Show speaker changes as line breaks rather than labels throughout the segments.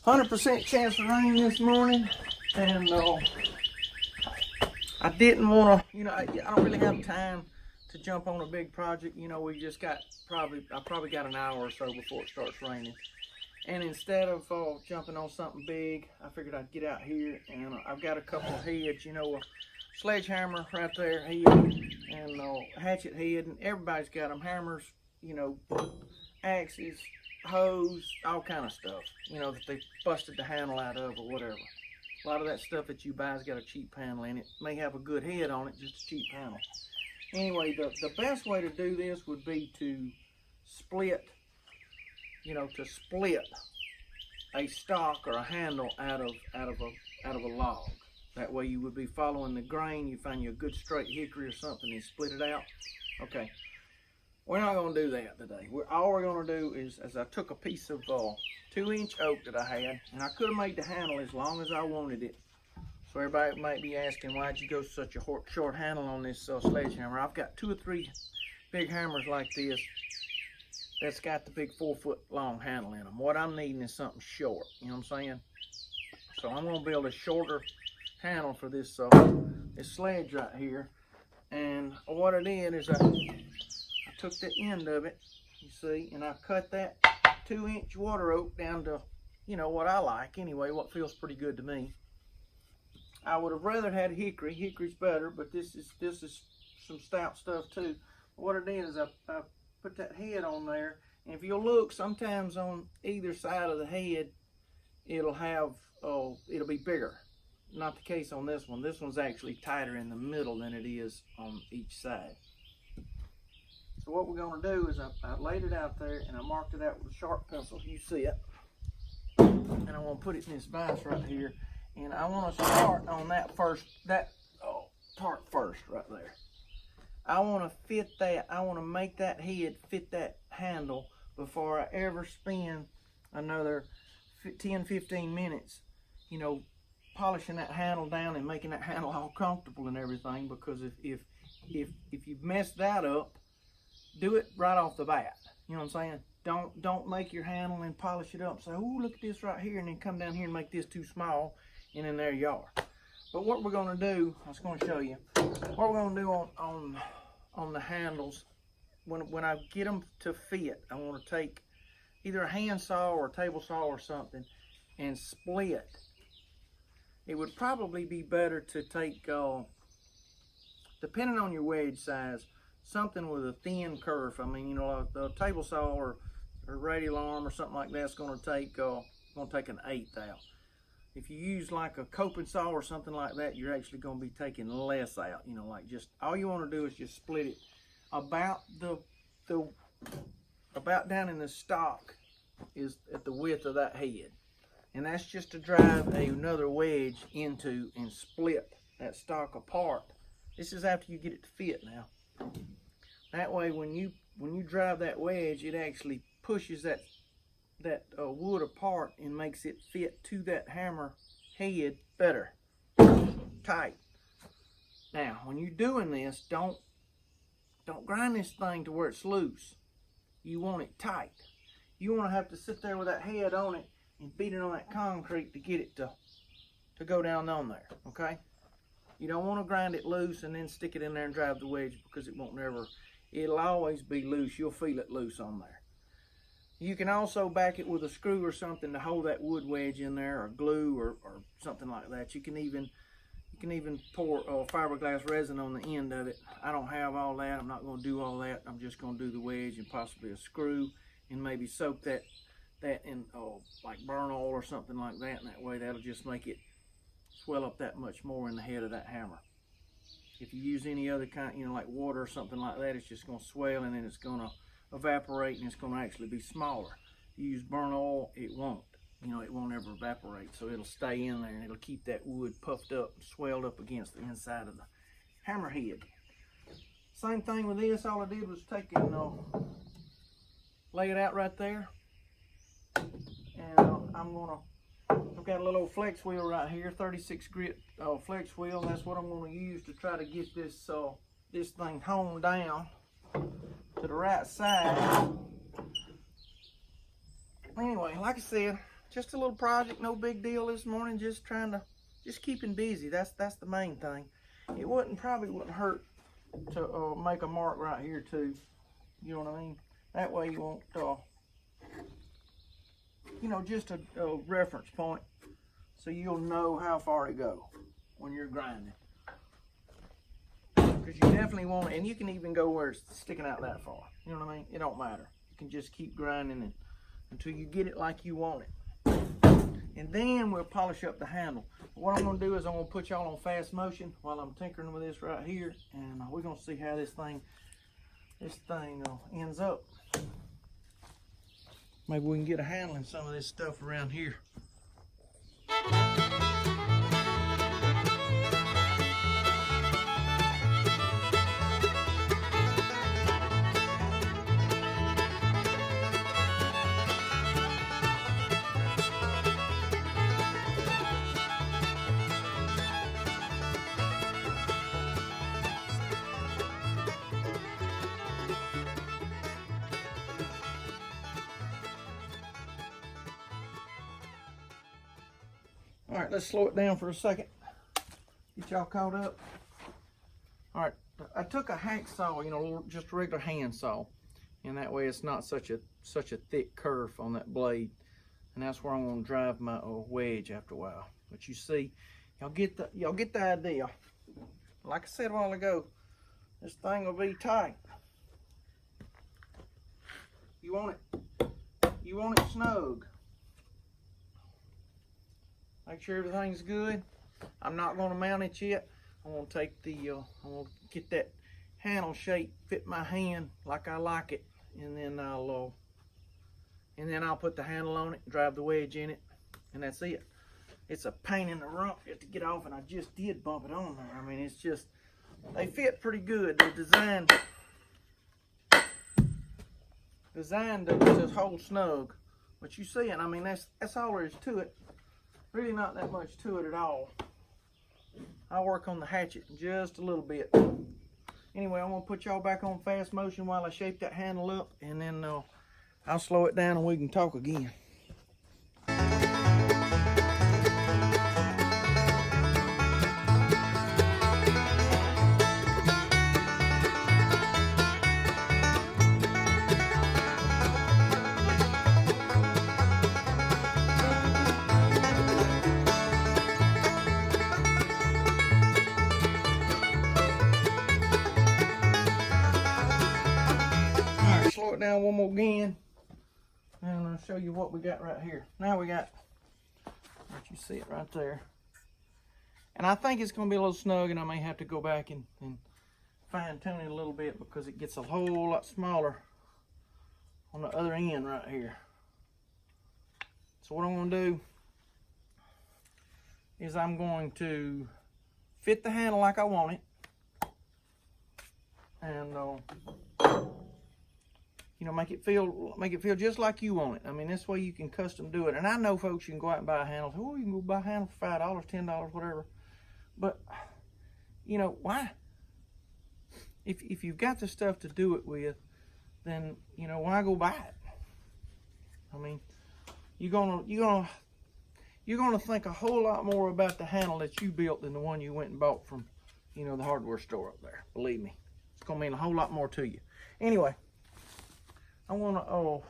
100% chance of rain this morning, and I didn't want to, I don't really have time to jump on a big project. We just got I probably got an hour or so before it starts raining. And instead of jumping on something big, I figured I'd get out here, and I've got a couple of heads, a sledgehammer right there head, and hatchet head, and everybody's got them, hammers, axes, hose, all kind of stuff, that they busted the handle out of or whatever. A lot of that stuff that you buy has got a cheap handle in it. May have a good head on it, just a cheap handle. Anyway, the best way to do this would be to split, to split a stock or a handle out of a log. That way you would be following the grain. You find you a good straight hickory or something and split it out. Okay. We're not going to do that today. All we're going to do is I took a piece of 2-inch oak that I had, and I could have made the handle as long as I wanted it. So everybody might be asking, why'd you go such a short handle on this sledgehammer? I've got 2 or 3 big hammers like this that's got the big 4-foot long handle in them. What I'm needing is something short, you know what I'm saying? So I'm going to build a shorter handle for this this sledge right here. And what I did is I took the end of it, you see, and I cut that 2-inch water oak down to, what I like anyway, what feels pretty good to me. I would have rather had hickory. Hickory's better, but this is some stout stuff too. What I did is I put that head on there, and if you'll look, sometimes on either side of the head, it'll be bigger. Not the case on this one. This one's actually tighter in the middle than it is on each side. So what we're going to do is I laid it out there, and I marked it out with a sharp pencil. You see it. And I want to put it in this vise right here. And I want to start on that part first right there. I want to fit that. I want to make that head fit that handle before I ever spend another 10-15 minutes, polishing that handle down and making that handle all comfortable and everything. Because if you've messed that up, do it right off the bat. You know what I'm saying? Don't make your handle and polish it up. Say, oh, look at this right here, and then come down here and make this too small, and then there you are. But what we're going to do, I was going to show you what we're going to do on the handles. When I get them to fit, I want to take either a hand saw or a table saw or something and split. It would probably be better to take, depending on your wedge size, something with a thin kerf. I mean, a table saw or radial arm or something like that's going to take an 1/8 out. If you use like a coping saw or something like that, you're actually going to be taking less out. Like just all you want to do is just split it about about down in the stock is at the width of that head, and that's just to drive another wedge into and split that stock apart. This is after you get it to fit now. That way, when you drive that wedge, it actually pushes that wood apart and makes it fit to that hammer head better, tight. Now, when you're doing this, don't grind this thing to where it's loose. You want it tight. You want to have to sit there with that head on it and beat it on that concrete to get it to go down on there. Okay. You don't want to grind it loose and then stick it in there and drive the wedge, because it'll always be loose. You'll feel it loose on there. You can also back it with a screw or something to hold that wood wedge in there, or glue or something like that. You can even pour fiberglass resin on the end of it. I don't have all that. I'm not going to do all that. I'm just going to do the wedge and possibly a screw, and maybe soak that in like burn oil or something like that. And that way that'll just make it swell up that much more in the head of that hammer. If you use any other kind, like water or something like that, it's just going to swell, and then it's going to evaporate, and it's going to actually be smaller. You use burn oil, it won't. It won't ever evaporate, so it'll stay in there, and it'll keep that wood puffed up and swelled up against the inside of the hammer head. Same thing with this. All I did was take and lay it out right there, and I've got a little flex wheel right here, 36 grit flex wheel. And that's what I'm going to use to try to get this this thing honed down to the right side. Anyway, like I said, just a little project, no big deal this morning. Just keeping busy. That's the main thing. It probably wouldn't hurt to make a mark right here too. You know what I mean? That way you won't, you know, just a reference point, so you'll know how far to go when you're grinding. Because you definitely want it, and you can even go where it's sticking out that far. You know what I mean? It don't matter. You can just keep grinding until you get it like you want it. And then we'll polish up the handle. What I'm going to do is I'm going to put y'all on fast motion while I'm tinkering with this right here, and we're going to see how this thing ends up. Maybe we can get a handle in some of this stuff around here. All right, let's slow it down for a second. Get y'all caught up. All right, I took a hacksaw, you know, just a regular hand saw, and that way it's not such a thick curve on that blade, and that's where I'm going to drive my wedge after a while. But you see, y'all get the idea. Like I said a while ago, this thing will be tight. You want it snug. Make sure everything's good. I'm not going to mount it yet. I'm going to take I'm going to get that handle shape, fit my hand like I like it, and then I'll put the handle on it, drive the wedge in it, and that's it. It's a pain in the rump just to get off, and I just did bump it on there. I mean, it's just, they fit pretty good. They're designed to hold snug. But you see it, I mean, that's all there is to it. Really not that much to it at all. I'll work on the hatchet just a little bit. Anyway, I'm gonna put y'all back on fast motion while I shape that handle up, and then I'll slow it down and we can talk again. Slow it down one more again, and I'll show you what we got right here. Now we got, let you see it right there, and I think it's going to be a little snug, and I may have to go back and fine tune it a little bit because it gets a whole lot smaller on the other end right here. So what I'm going to do is I'm going to fit the handle like I want it, and you know, make it feel just like you want it. I mean, this way you can custom do it. And I know, folks, you can go out and buy a handle. Oh, you can go buy a handle for $5, $10, whatever. But you know why? If you've got the stuff to do it with, then you know why go buy it? I mean, you're gonna think a whole lot more about the handle that you built than the one you went and bought from, you know, the hardware store up there. Believe me, it's gonna mean a whole lot more to you. Anyway, I want to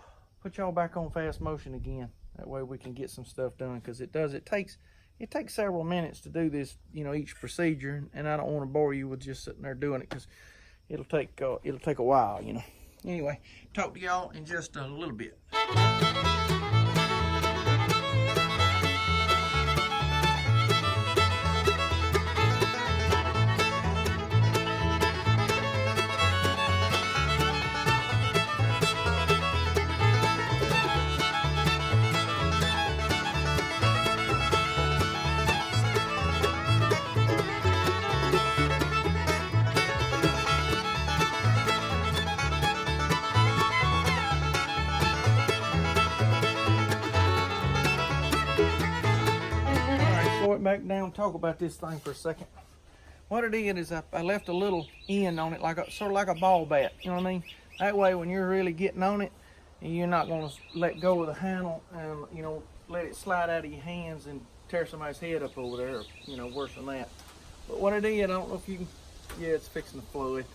put y'all back on fast motion again. That way we can get some stuff done, because it takes several minutes to do this, you know, each procedure, and I don't want to bore you with just sitting there doing it, because it'll take a while, you know. Anyway, talk to y'all in just a little bit. Back down, talk about this thing for a second. What I did is I left a little end on it, sort of like a ball bat, you know what I mean? That way when you're really getting on it, You're not going to let go of the handle and, you know, let it slide out of your hands and tear somebody's head up over there, or, you know, worse than that. But what I did, I don't know if you can, yeah, it's fixing the fluid.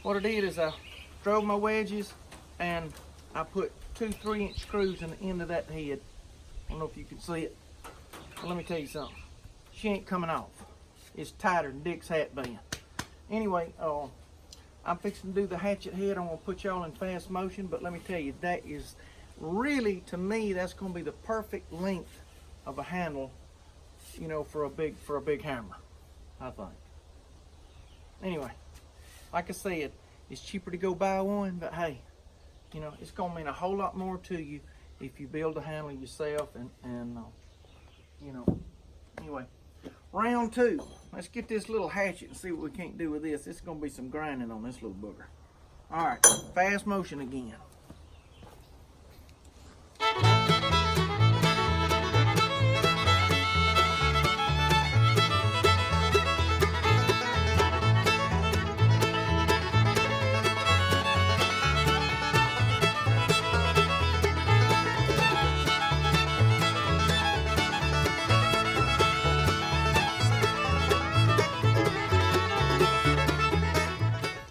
What I did is I drove my wedges and I put 2 3-inch screws in the end of that head. I don't know if you can see it. But let me tell you something. She ain't coming off. It's tighter than Dick's hat band. Anyway, I'm fixing to do the hatchet head. I'm gonna put y'all in fast motion, but let me tell you, that is really, to me, that's gonna be the perfect length of a handle, you know, for a big hammer, I think. Anyway, like I said, it's cheaper to go buy one, but hey, you know, it's gonna mean a whole lot more to you if you build a handle yourself and you know. Anyway, round 2. Let's get this little hatchet and see what we can't do with this. This is gonna be some grinding on this little booger. All right, fast motion again.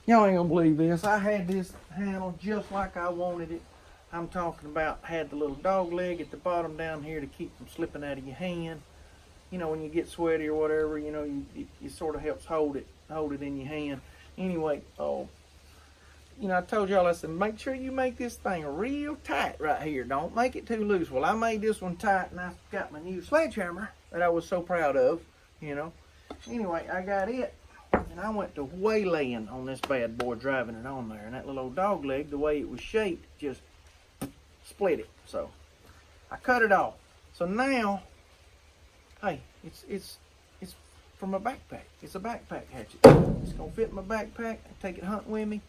Y'all ain't gonna believe this. I had this handle just like I wanted it. I'm talking about, had the little dog leg at the bottom down here to keep from slipping out of your hand. You know, when you get sweaty or whatever, you know, it sort of helps hold it in your hand. Anyway, you know, I told y'all, I said, make sure you make this thing real tight right here. Don't make it too loose. Well, I made this one tight, and I got my new sledgehammer that I was so proud of, you know. Anyway, I got it. And I went to waylaying on this bad boy, driving it on there. And that little old dog leg, the way it was shaped, just split it. So I cut it off. So now, hey, it's for my backpack. It's a backpack hatchet. It's gonna fit in my backpack. I take it hunting with me.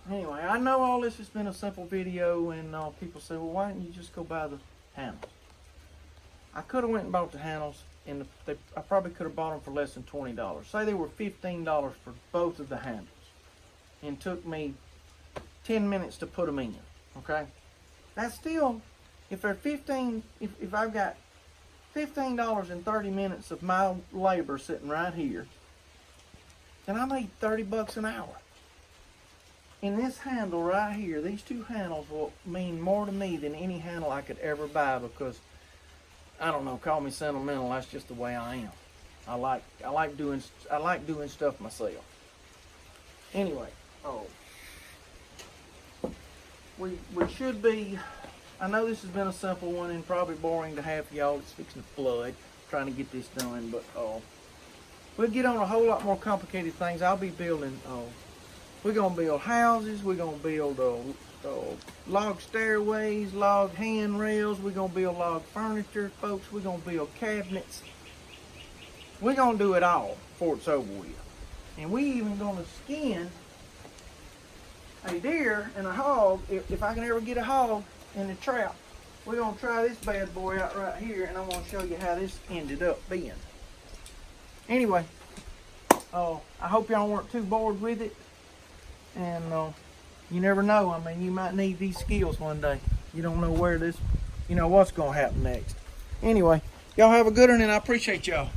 Anyway, I know all this has been a simple video, and people say, well, why didn't you just go buy the handles? I could have went and bought the handles. And I probably could have bought them for less than $20. Say they were $15 for both of the handles. And took me 10 minutes to put them in, okay? That's still, if they're 15, if I've got $15 and 30 minutes of my labor sitting right here, then I made 30 bucks an hour. And this handle right here, these 2 handles will mean more to me than any handle I could ever buy, because I don't know, call me sentimental, that's just the way I am. I like doing stuff myself. Anyway, we should be, I know this has been a simple one and probably boring to half y'all. It's fixing to flood trying to get this done, but we'll get on a whole lot more complicated things. I'll be building, we're gonna build houses, we're gonna build log stairways, log handrails. We're going to build log furniture, folks. We're going to build cabinets. We're going to do it all before it's over with. And we even going to skin a deer and a hog, if I can ever get a hog in the trap. We're going to try this bad boy out right here, and I'm going to show you how this ended up being. Anyway, I hope y'all weren't too bored with it. And you never know. I mean, you might need these skills one day. You don't know where this, you know, what's going to happen next. Anyway, y'all have a good one, and I appreciate y'all.